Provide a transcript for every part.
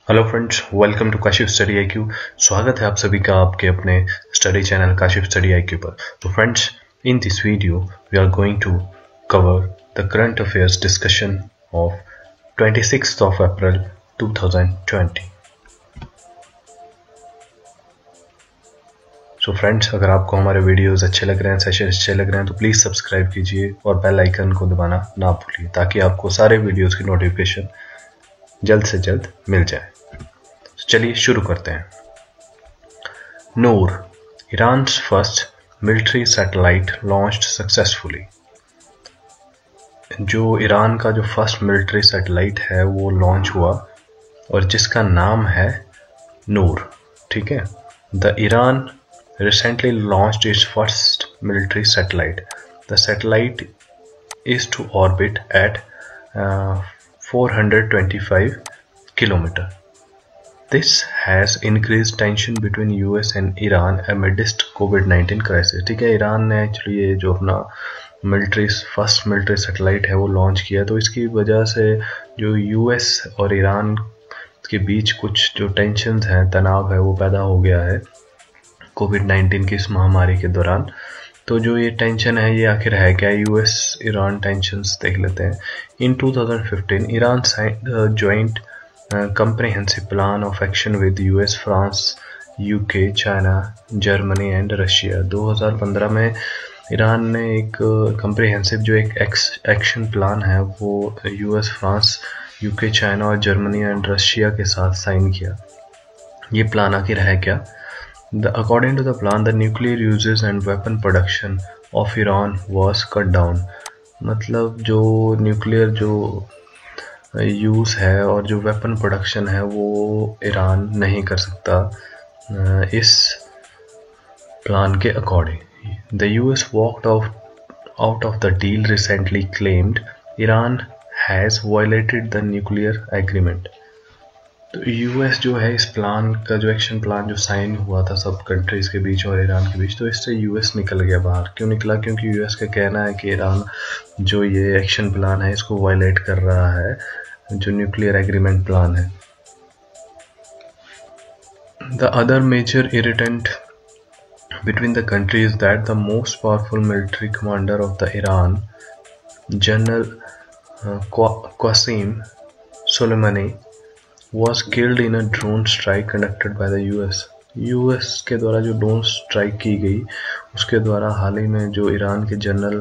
Hello friends, welcome to Kashif study IQ. स्वागत है आप सभी का आपके अपने study channel Kashif study IQ पर। तो friends, in this video we are going to cover the current affairs discussion of 26th of April 2020। So friends, अगर आपको हमारे वीडियोस अच्छे लग रहे हैं, सेशन अच्छे लग रहे हैं, तो प्लीज़ सब्सक्राइब कीजिए और बेल आइकन को दबाना ना भूलिए ताकि आपको सारे वीडियोस की नोटिफिकेशन जल्द से जल्द मिल जाए। चलिए शुरू करते हैं। Noor, Iran's first military satellite launched successfully. जो ईरान का जो फर्स्ट मिलिट्री सैटेलाइट है वो लॉन्च हुआ और जिसका नाम है नूर। ठीक है। The Iran recently launched its first military satellite. The satellite is to orbit at 425 kilometers. This has increased tension between US and Iran amidst COVID-19 crisis. ठीक है, ईरान ने एक्चुअली ये जो अपना फर्स्ट मिलिट्री सैटेलाइट है वो launch किया, तो इसकी वजह से जो US और ईरान के बीच कुछ जो टेंशन हैं, तनाव है, वो पैदा हो गया है कोविड-19 की इस महामारी के दौरान। तो जो ये टेंशन है ये आखिर है क्या? US ईरान टेंशंस देख लेते हैं। इन 2015 Iran signed joint comprehensive plan of action with US, France, UK, China, Germany and Russia. 2015 में ईरान ने एक कम्प्रिहेंसिव जो एक एक्शन प्लान है वो US, फ्रांस, UK, चाइना और जर्मनी एंड रशिया के साथ साइन किया। ये प्लान आखिर है क्या? According to the plan, the nuclear uses and weapon production of Iran was cut down। मतलब जो न्यूक्लियर जो यूज़ है और जो वेपन प्रोडक्शन है वो ईरान नहीं कर सकता इस प्लान के according. The US walked out of the deal recently claimed Iran has violated the nuclear agreement। तो US जो है इस प्लान का जो एक्शन प्लान जो साइन हुआ था सब कंट्रीज के बीच और ईरान के बीच, तो इससे US निकल गया बाहर। क्यों निकला? क्योंकि US का कहना है कि ईरान जो ये एक्शन प्लान है इसको वायलेट कर रहा है, जो न्यूक्लियर एग्रीमेंट प्लान है। The other major irritant between the country is that the most powerful military commander of the Iran, general Qasim Soleimani, was killed in a drone strike conducted by the US के द्वारा जो drone strike की गई उसके द्वारा हाल ही में जो Iran के जनरल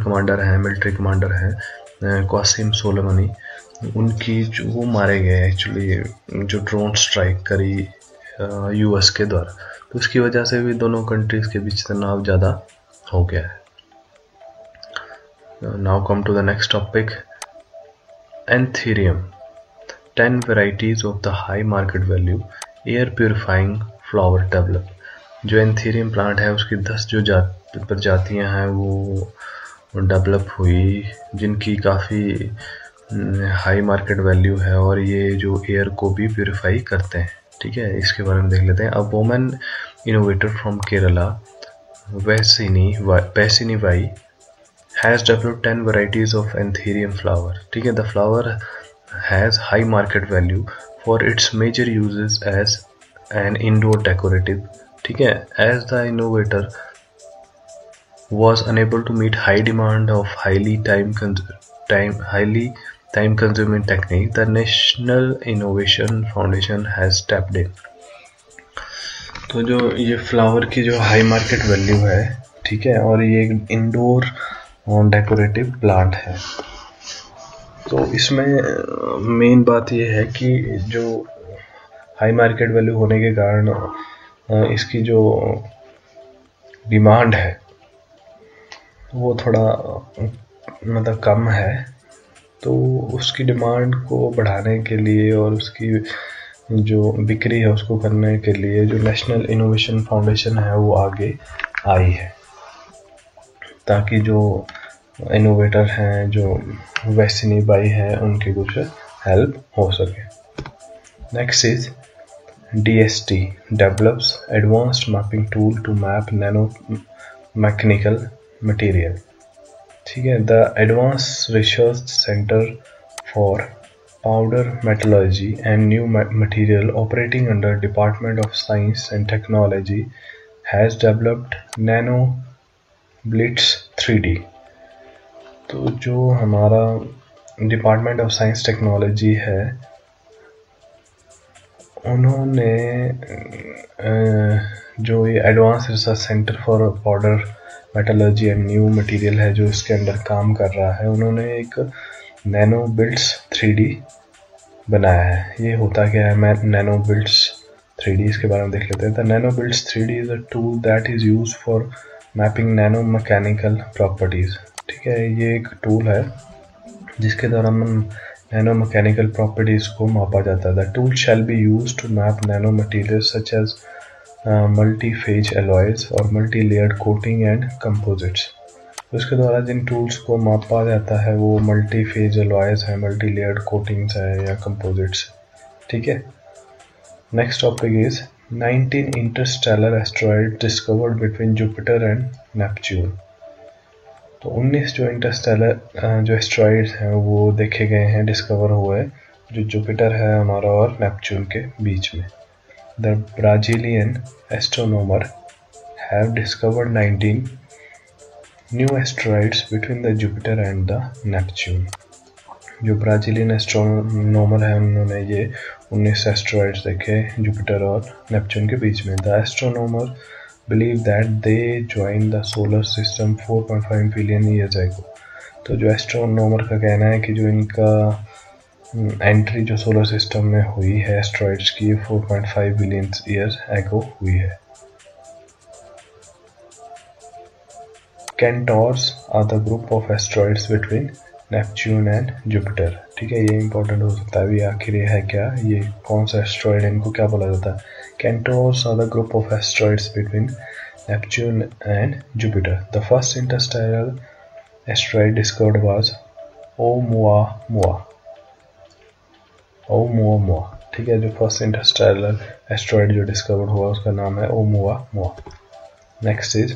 कमांडर हैं, मिलिट्री कमांडर हैं क़ासिम सुलेमानी, उनकी जो वो मारे गए एक्चुअली जो ड्रोन स्ट्राइक करी US के द्वारा। तो उसकी वजह से भी दोनों कंट्रीज के बीच तनाव ज़्यादा हो गया है। Now come to the next topic. Anthurium, 10 varieties of the high market value air purifying flower develop। जो एंथीरियम प्लांट है उसकी 10 जो प्रजातियां हैं वो डेवलप हुई, जिनकी काफ़ी हाई मार्केट वैल्यू है और ये जो एयर को भी प्योरीफाई करते हैं। ठीक है, इसके बारे में देख लेते हैं। A woman innovator from Kerala, Vaisini Y, has developed 10 varieties of anthurium flower। ठीक है, the flower has high market value for its major uses as an indoor decorative। ठीक है, as the innovator was unable to meet high demand of highly time consuming technique, the National Innovation Foundation has stepped in। तो जो ये flower की जो high market value है, ठीक है, और ये इंडोर डेकोरेटिव प्लांट है, तो इसमें मेन बात यह है कि जो हाई मार्केट वैल्यू होने के कारण इसकी जो डिमांड है वो थोड़ा मतलब कम है। तो उसकी डिमांड को बढ़ाने के लिए और उसकी जो बिक्री है उसको करने के लिए जो नेशनल इनोवेशन फाउंडेशन है वो आगे आई है, ताकि जो इनोवेटर हैं, जो वैसिनी बाई हैं, उनकी कुछ हेल्प हो सके। Next is DST develops advanced mapping tool to map nano mechanical material. ठीक है, the advance research centre for powder metallurgy and new material operating under Department of Science and Technology has developed nano blitz 3D। तो जो हमारा department of science technology है उन्होंने जो ये advance research centre for powder metallurgy and new material है जो इसके अंदर काम कर रहा है, उन्होंने एक नैनो बिल्ड्स 3D बनाया है। ये होता क्या है नैनो बिल्ड्स 3D, इसके बारे में देख लेते हैं। The nano builds 3D is a tool that is used for mapping nano mechanical properties. ठीक है, ये एक टूल है जिसके द्वारा हम नैनो मैकेनिकल प्रॉपर्टीज को मापा जाता है। The tool shall be used to map nano materials such as multi phase alloys और multi layered coating and composites. तो इसके द्वारा जिन टूल्स को मापा जाता है वो मल्टी फेज एलॉयज है, मल्टी लेयर्ड कोटिंग्स है या कंपोजिट्स। ठीक है, next topic is 19 Interstellar asteroid discovered between Jupiter and Neptune. तो 19 जो इंटरस्टेलर जो एस्ट्रॉयड्स हैं वो देखे गए हैं, डिस्कवर हुए, जो जुपिटर है हमारा और नेपच्यून के बीच में। The Brazilian astronomer have discovered 19 new asteroids between the Jupiter and the Neptune. जो ब्राजीलियन एस्ट्रोनॉमर है उन्होंने ये 19 एस्ट्रॉयड्स देखे जुपिटर और नेपच्यून के बीच में। The astronomer believe that they joined the solar system 4.5 billion years ago। तो जो एस्ट्रोनॉमर का कहना है कि जो इनका एंट्री जो सोलर सिस्टम में हुई है एस्ट्रॉइड्स की 4.5 बिलियन ईयर्स एगो हुई है। Centaurs are the group of asteroids between Neptune and Jupiter. ठीक है, ये इंपॉर्टेंट हो सकता है अभी। आखिर ये है क्या, ये कौन सा एस्ट्रॉइड है, इनको क्या बोला जाता है? Centaurs are the group of asteroids between Neptune and Jupiter. The first interstellar asteroid discovered was Oumuamua। Oumuamua, ठीक है, जो फर्स्ट इंटरस्टेलर एस्ट्रॉइड जो डिस्कवर्ड हुआ उसका नाम है Oumuamua. Next is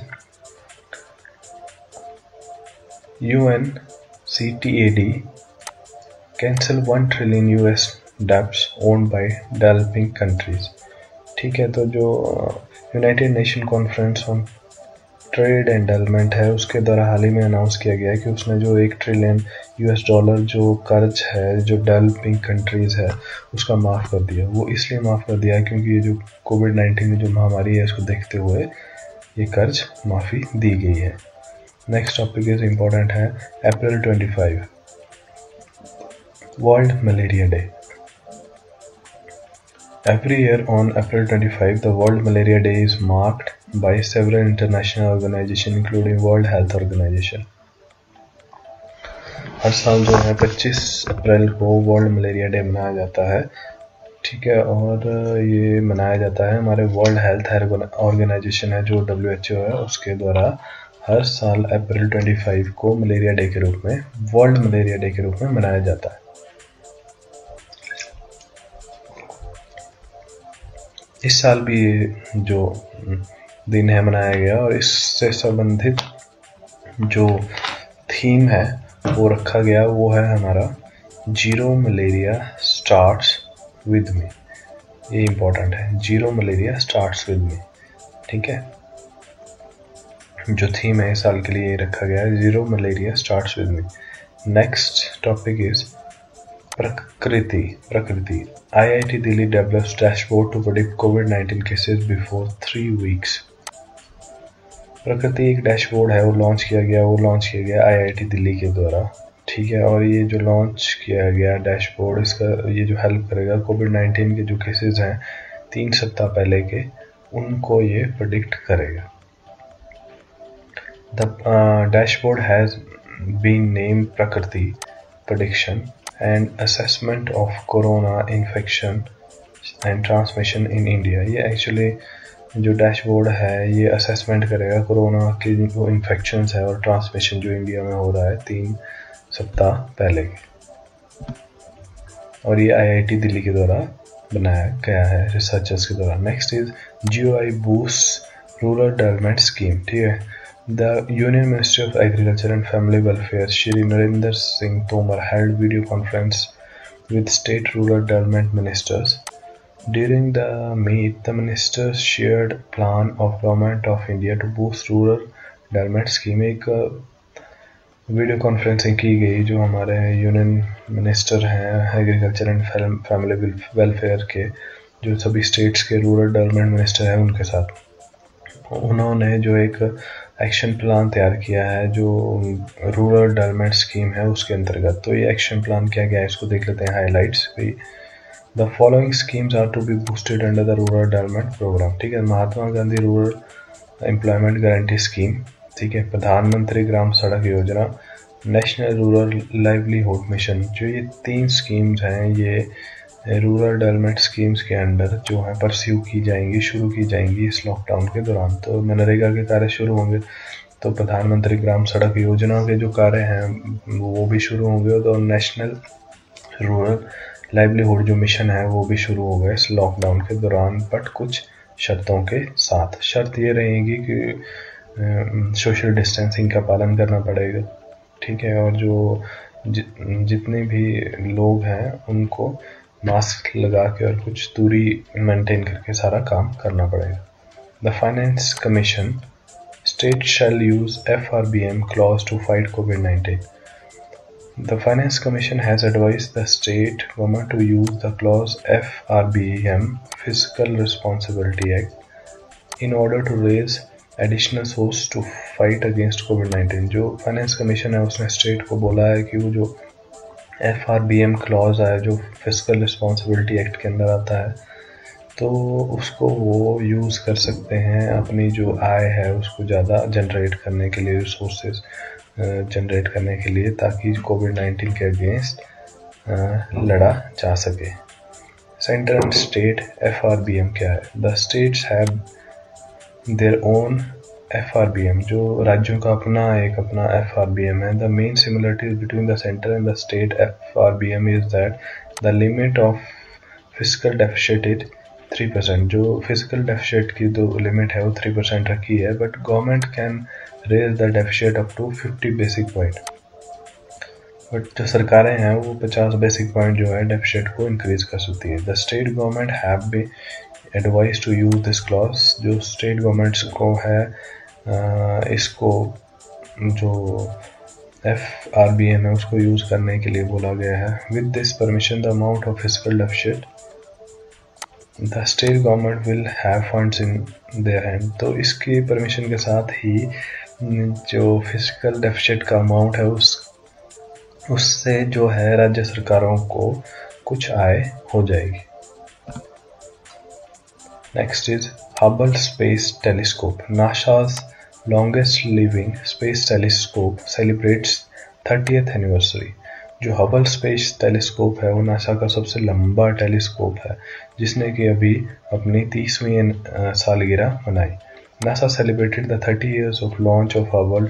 UNCTAD cancel 1 trillion US debts owned by developing countries। ठीक है, तो जो United nation conference on trade and development है उसके द्वारा हाल ही में अनाउंस किया गया है कि उसने जो 1 ट्रिलियन US डॉलर जो कर्ज है जो डेवलपिंग कंट्रीज़ है उसका माफ़ कर दिया। वो इसलिए माफ़ कर दिया है क्योंकि ये जो कोविड-19 की जो महामारी है इसको देखते हुए ये कर्ज माफ़ी दी गई है। नेक्स्ट टॉपिक इज इम्पोर्टेंट है अप्रैल 25 world malaria day. Every year on April 25, the World Malaria Day is marked by several international organizations, including World Health Organization। हर साल जो है 25 अप्रैल को वर्ल्ड मलेरिया डे मनाया जाता है। ठीक है, और ये मनाया जाता है हमारे वर्ल्ड हेल्थ ऑर्गेनाइजेशन है जो WHO है उसके द्वारा हर साल अप्रैल 25 को मलेरिया डे के रूप में, वर्ल्ड मलेरिया डे के रूप में मनाया जाता है। इस साल भी जो दिन है मनाया गया और इससे संबंधित जो थीम है वो रखा गया, वो है हमारा zero malaria starts with me. ये इम्पोर्टेंट है, zero malaria starts with me. ठीक है, जो थीम है इस साल के लिए ये रखा गया है, zero malaria starts with me. Next topic is प्रकृति। IIT Delhi develops dashboard to predict COVID-19 cases before 3 weeks। प्रकृति एक डैशबोर्ड है वो लॉन्च किया गया IIT दिल्ली के द्वारा। ठीक है, और ये जो लॉन्च किया गया डैशबोर्ड इसका ये जो हेल्प करेगा कोविड-19 के जो केसेस हैं 3 सप्ताह पहले के उनको ये प्रेडिक्ट करेगा। The dashboard has been named Prakriti prediction and assessment of corona infection and transmission in India। ये एक्चुअली जो डैशबोर्ड है ये असेसमेंट करेगा कोरोना की जो इन्फेक्शंस है और ट्रांसमिशन जो इंडिया में हो रहा है 3 सप्ताह पहले के, और ये IIT दिल्ली के द्वारा बनाया गया है रिसर्चर्स के द्वारा। Next is GOI boost rural development scheme. ठीक है, The Union Ministry of Agriculture and Family Welfare Shri Narendra Singh Tomar held video conference with state rural development ministers. During the meet, the ministers shared plan of Government of India to boost rural development scheme. एक video conferencing की गई जो हमारे union minister हैं agriculture and family welfare के, जो सभी states के रूरल डेवलपमेंट मिनिस्टर हैं उनके साथ। उन्होंने जो एक एक्शन प्लान तैयार किया है जो रूरल डेवलपमेंट स्कीम है उसके अंतर्गत। तो ये एक्शन प्लान क्या क्या है इसको देख लेते हैं हाइलाइट्स भी। The following schemes are to be boosted under the rural development programme. ठीक है, Mahatma Gandhi rural employment guarantee scheme, ठीक है, प्रधानमंत्री ग्राम सड़क योजना, नेशनल रूरल लाइवलीहुड मिशन। जो ये 3 स्कीम्स हैं ये रूरल डेवलपमेंट स्कीम्स के अंडर जो है परस्यू की जाएंगी, शुरू की जाएंगी इस लॉकडाउन के दौरान। तो मनरेगा के कार्य शुरू होंगे, तो प्रधानमंत्री ग्राम सड़क योजना के जो कार्य हैं वो भी शुरू होंगे, तो नेशनल रूरल लाइवलीहुड जो मिशन है वो भी शुरू होगा इस लॉकडाउन के दौरान, बट कुछ शर्तों के साथ। शर्त ये रहेगी कि सोशल डिस्टेंसिंग का पालन करना पड़ेगा, ठीक है, और जो जितने भी लोग हैं उनको मास्क लगा के और कुछ दूरी मेंटेन करके सारा काम करना पड़ेगा। The finance commission state shall use FRBM clause to fight COVID-19. The Finance Commission has advised the state government to use the clause FRBM Fiscal Responsibility Act in order to raise additional source to fight against COVID-19। जो finance commission है उसने state को बोला है कि वो जो FRBM clause है जो फिजिकल रिस्पॉन्सिबिलिटी एक्ट के अंदर आता है तो उसको वो यूज़ कर सकते हैं अपनी जो आय है उसको ज़्यादा जनरेट करने के लिए, रिसोर्सेज जनरेट करने के लिए, ताकि कोविड-19 के अगेंस्ट लड़ा जा सके। सेंटर एंड स्टेट FRBM क्या है? The states have their own FRBM, जो राज्यों का अपना FRBM है। The main similarities between the centre and the state FRBM is that the limit of physical deficit is 3%। जो फिजिकल डेफिसिट की जो लिमिट है वो 3% रखी है, but government can raise the deficit up to 50 basic point. But जो सरकारें हैं वो 50 बेसिक पॉइंट जो है डेफिसिट को इंक्रीज कर सकती है। The state government have been advise to use this clause. जो स्टेट गवर्नमेंट्स को है इसको जो FRBM है उसको यूज करने के लिए बोला गया है। With this permission the amount of physical deficit the state government will have funds in their hand. तो इसकी परमिशन के साथ ही जो फिजिकल डेफिसिट का अमाउंट है उससे जो है राज्य सरकारों को कुछ आय हो जाएगी। Next is Hubble space telescope. NASA's longest living space telescope celebrates 30th anniversary। जो हबल स्पेस टेलीस्कोप है वो नासा का सबसे लंबा टेलीस्कोप है जिसने कि अभी अपनी 30वीं सालगिरह मनाई। NASA celebrated the 30 years of launch of Hubble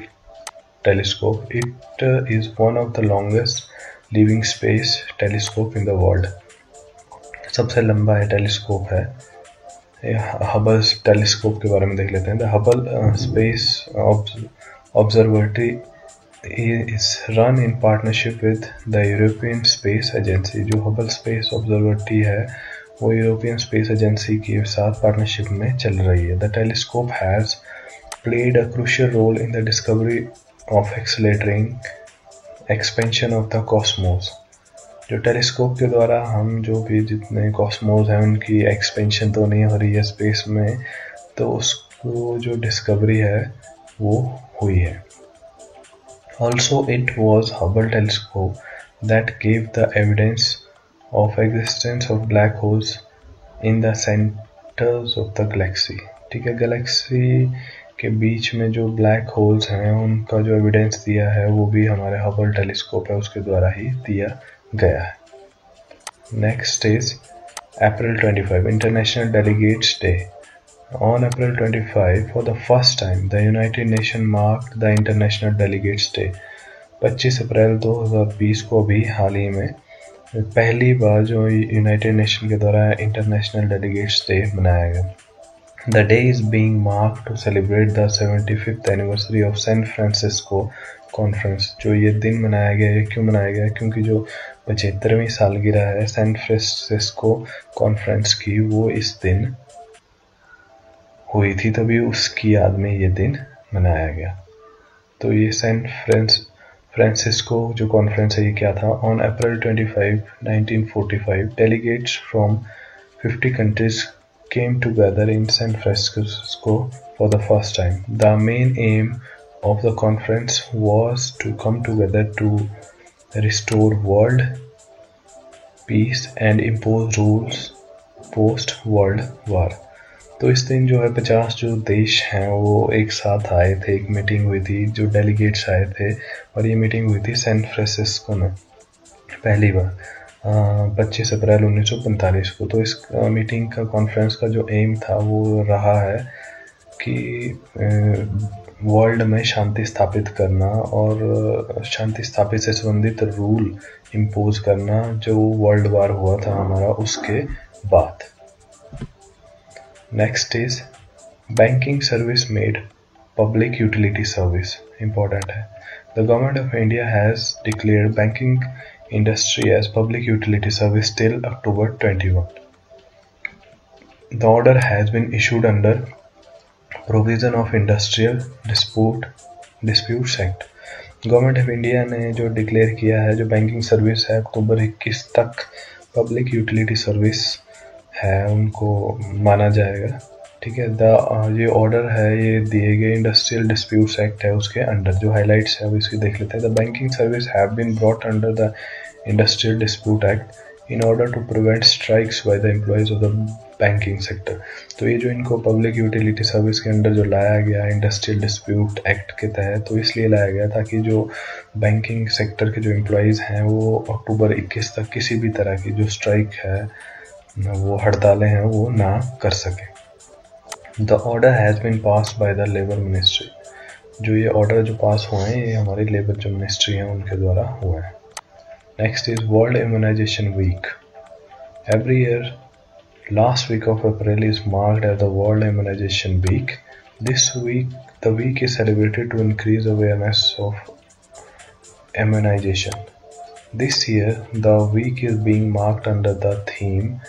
telescope. It is one of the longest living space telescope in the world। सबसे लंबा है टेलीस्कोप है। हबल टेलीस्कोप के बारे में देख लेते हैं। The Hubble space observatory is run in partnership with the European Space Agency। जो हबल स्पेस ऑब्जर्वेटरी है वो यूरोपियन स्पेस एजेंसी के साथ पार्टनरशिप में चल रही है। The telescope has played a crucial role in the discovery of accelerating expansion of the cosmos. जो टेलीस्कोप के द्वारा हम जो भी जितने कॉस्मोस हैं उनकी एक्सपेंशन तो नहीं हो रही है स्पेस में, तो उसको जो डिस्कवरी है वो हुई है। Also, it was Hubble telescope that gave the evidence of existence of black holes in the centers of the galaxy। ठीक है, गैलेक्सी के बीच में जो ब्लैक होल्स हैं उनका जो एविडेंस दिया है वो भी हमारे हबल टेलीस्कोप है उसके द्वारा ही दिया गया है। Next is April 25 international delegates day. On April 25, for the first time, the United Nations marked the International Delegates Day। 25 अप्रैल 2020 को भी हाल ही में पहली बार जो यूनाइटेड नेशन के द्वारा इंटरनेशनल डेलीगेट्स डे मनाया गया। The day is being marked to celebrate the 75th anniversary of San Francisco Conference। जो ये दिन मनाया गया है, क्यों मनाया गया है? क्योंकि जो 75वीं सालगिरह है सैन फ्रांसिस्को कॉन्फ्रेंस की, वो इस दिन हुई थी, तभी उसकी याद में ये दिन मनाया गया। तो ये सैन फ्रांसिस्को जो कॉन्फ्रेंस है ये क्या था? On April 25, 1945 delegates from 50 countries came together in San Francisco for the first time. The main aim of the conference was to come together to restore world peace and impose rules post World War. तो इस दिन जो है 50 जो देश हैं वो एक साथ आए थे, एक मीटिंग हुई थी, जो डेलीगेट्स आए थे, और ये मीटिंग हुई थी सैन फ्रांसिस्को में पहली बार 25 अप्रैल 1945 को। तो इस मीटिंग का कॉन्फ्रेंस का जो एम था वो रहा है कि वर्ल्ड में शांति स्थापित करना और शांति स्थापित से संबंधित रूल इम्पोज करना जो वर्ल्ड वार हुआ था हमारा उसके बाद। Next is banking service made public utility service, important है। The government of India has declared banking industry as public utility service till October 21. The order has been issued under provision of Industrial Disputes Act. Government of India ने जो declare किया है, जो banking service है अक्टूबर 21 तक public utility service है उनको माना जाएगा, ठीक है। ये ऑर्डर है ये दिए गए इंडस्ट्रियल डिस्प्यूट्स एक्ट है उसके अंडर। जो हाइलाइट्स है अब इसकी देख लेते हैं। The banking service have been brought under the industrial dispute act in order to prevent strikes by the employees of the banking sector. तो ये जो इनको पब्लिक यूटिलिटी सर्विस के अंडर जो लाया गया इंडस्ट्रियल डिस्प्यूट एक्ट के तहत, तो इसलिए लाया गया ताकि जो बैंकिंग सेक्टर के जो एम्प्लॉयज़ हैं वो अक्टूबर 21 तक किसी भी तरह की जो स्ट्राइक है वो हड़तालें हैं वो ना कर सके। The order has been passed by the Labour Ministry. जो ये ऑर्डर जो पास हुए हैं ये हमारी लेबर जो मिनिस्ट्री है उनके द्वारा हुए हैं। Next is world immunization week. Every year last week of April is marked as the world immunization week. This week the week is celebrated to increase awareness of immunization. This year the week is being marked under the theme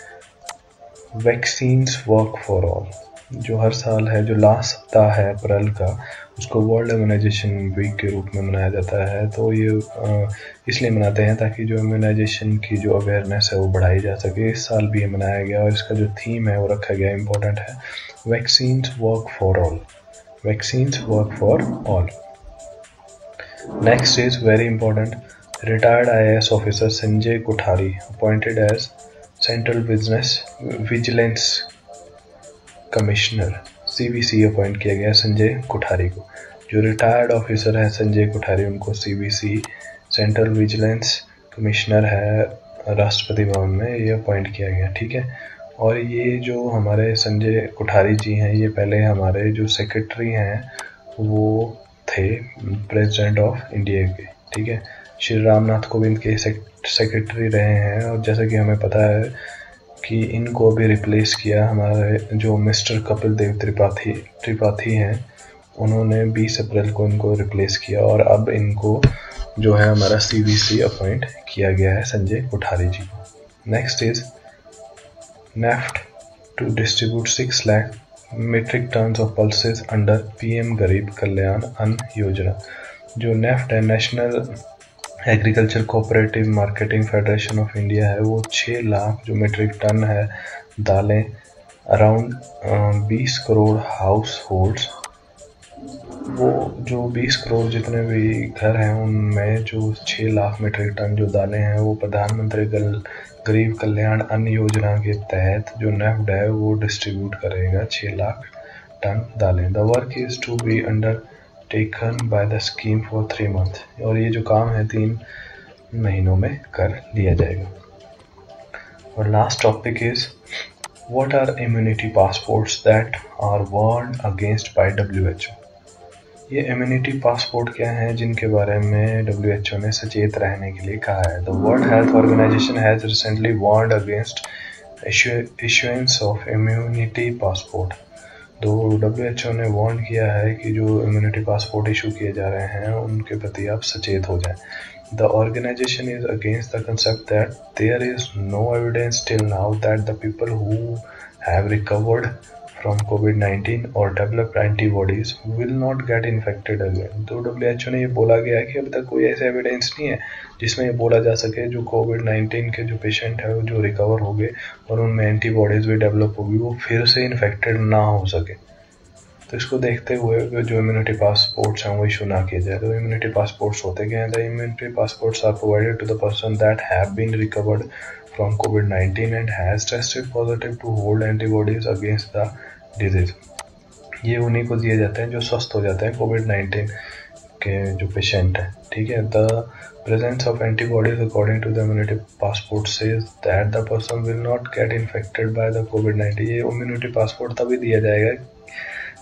Vaccines Work for All. जो हर साल है, जो last सप्ताह है अप्रैल का, उसको world immunization week के रूप में मनाया जाता है। तो ये इसलिए मनाते हैं ताकि जो इम्यूनाइजेशन की जो अवेयरनेस है वो बढ़ाई जा सके। इस साल भी ये मनाया गया और इसका जो थीम है वो रखा गया, इम्पोर्टेंट है, vaccines work for all. Vaccines work for all. Next is very important, retired IAS officer Sanjay Kothari appointed as central vigilance commissioner, CVC appoint किया गया संजय कोठारी को। जो रिटायर्ड ऑफिसर है संजय कोठारी, उनको CVC सेंट्रल विजिलेंस कमिश्नर है राष्ट्रपति भवन में ये अपॉइंट किया गया, ठीक है। और ये जो हमारे संजय कोठारी जी हैं ये पहले हमारे जो सेक्रेटरी हैं वो थे प्रेसिडेंट ऑफ इंडिया के, ठीक है। श्री रामनाथ कोविंद के सेक्रेटरी रहे हैं और जैसा कि हमें पता है कि इनको भी रिप्लेस किया हमारे जो मिस्टर कपिल देव त्रिपाठी हैं, उन्होंने 20 अप्रैल को इनको रिप्लेस किया और अब इनको जो है हमारा CVC अपॉइंट किया गया है संजय कोठारी जी को। Next is NAFED to distribute 6 lakh metric tons of pulses under PM Garib Kalyan Anna Yojana. जो नेफ्ट है, national agriculture cooperative marketing federation of India है, वो 6 लाख जो मीट्रिक टन है दालें, अराउंड 20 करोड़ हाउस होल्ड्स, वो जो 20 करोड़ जितने भी घर हैं उनमें जो 6 लाख मीट्रिक टन जो दालें हैं वो प्रधानमंत्री गरीब कल्याण अन्न योजना के तहत जो नेफ्ट है वो डिस्ट्रीब्यूट करेगा 6 लाख टन दालें। The work is to be undertaken by the scheme for 3 month, और ये जो काम है 3 महीनों में कर लिया जाएगा। और last topic is what are immunity passports that are warned against by WHO। ये इम्यूनिटी पासपोर्ट क्या हैं जिनके बारे में WHO ने सचेत रहने के लिए कहा है। The world health organisation has recently warned against issuance of immunity passport. तो WHO ने वार्न किया है कि जो इम्यूनिटी पासपोर्ट इशू किए जा रहे हैं उनके प्रति आप सचेत हो जाएं। The organization is against the concept that there is no evidence till now that the people who have recovered from COVID-19 or developed antibodies will not get infected again. तो WHO ने ये बोला गया है कि अभी तक कोई ऐसा एविडेंस नहीं है जिसमें ये बोला जा सके जो COVID-19 के जो पेशेंट है जो रिकवर हो गए और उनमें एंटीबॉडीज भी डेवलप होगी वो फिर से इन्फेक्टेड ना हो सके। तो इसको देखते हुए जो इम्यूनिटी पासपोर्ट्स हैं वो इशू ना किए जाए। तो इम्यूनिटी पासपोर्ट्स होते क्या हैं? The immunity passports are provided to the person that have been recovered from COVID-19 and has tested positive to hold antibodies against the disease. ये उन्हीं को दिए जाते हैं जो स्वस्थ हो जाते हैं COVID-19 के जो पेशेंट हैं, ठीक है। The presence of antibodies according to the immunity passport says that the person will not get infected by the COVID-19। ये इम्यूनिटी पासपोर्ट तभी दिया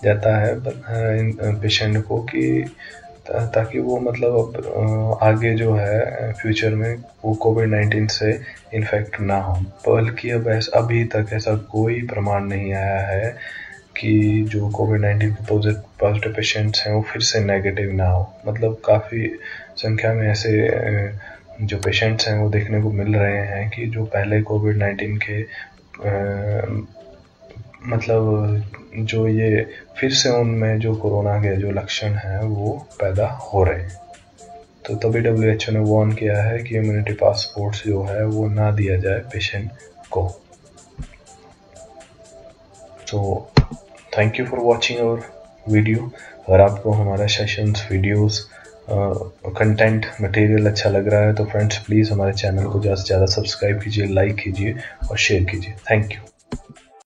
जाता है पेशेंट को कि ताकि वो मतलब आगे जो है फ्यूचर में वो COVID-19 से इन्फेक्ट ना हो। बल्कि अब अभी तक ऐसा कोई प्रमाण नहीं आया है कि जो COVID-19 के पॉजिटिव पेशेंट्स हैं वो फिर से नेगेटिव ना हो। मतलब काफ़ी संख्या में ऐसे जो पेशेंट्स हैं वो देखने को मिल रहे हैं कि जो पहले COVID-19 के मतलब जो ये फिर से उनमें जो कोरोना के जो लक्षण हैं वो पैदा हो रहे हैं। तो तभी WHO ने वार्न किया है कि इम्यूनिटी पासपोर्ट्स जो है वो ना दिया जाए पेशेंट को। तो thank you for watching our video. अगर आपको हमारा सेशंस वीडियोस कंटेंट मटेरियल अच्छा लग रहा है तो फ्रेंड्स प्लीज़ हमारे चैनल को ज़्यादा से ज़्यादा सब्सक्राइब कीजिए, लाइक कीजिए और शेयर कीजिए। Thank you.